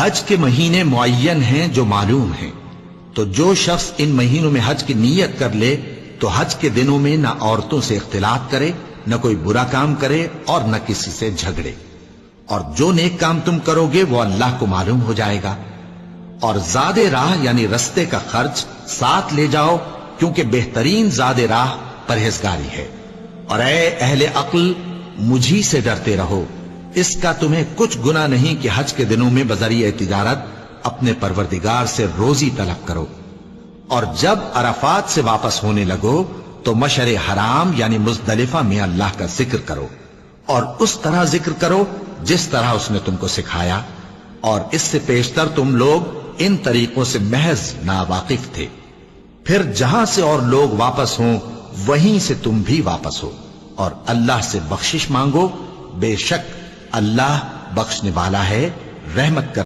حج کے مہینے معین ہیں جو معلوم ہیں، تو جو شخص ان مہینوں میں حج کی نیت کر لے تو حج کے دنوں میں نہ عورتوں سے اختلاط کرے، نہ کوئی برا کام کرے اور نہ کسی سے جھگڑے، اور جو نیک کام تم کرو گے وہ اللہ کو معلوم ہو جائے گا۔ اور زاد راہ یعنی رستے کا خرچ ساتھ لے جاؤ، کیونکہ بہترین زاد راہ پرہیزگاری ہے۔ اور اے اہل عقل، مجھی سے ڈرتے رہو، اس کا تمہیں کچھ گناہ نہیں کہ حج کے دنوں میں بذریعہ تجارت اپنے پروردگار سے روزی طلب کرو۔ اور جب عرفات سے واپس ہونے لگو تو مشعر حرام یعنی مزدلفہ میں اللہ کا ذکر کرو، اور اس طرح ذکر کرو جس طرح اس نے تم کو سکھایا، اور اس سے پیشتر تم لوگ ان طریقوں سے محض ناواقف تھے۔ پھر جہاں سے اور لوگ واپس ہوں وہیں سے تم بھی واپس ہو، اور اللہ سے بخشش مانگو، بے شک اللہ بخشنے والا ہے، رحمت کر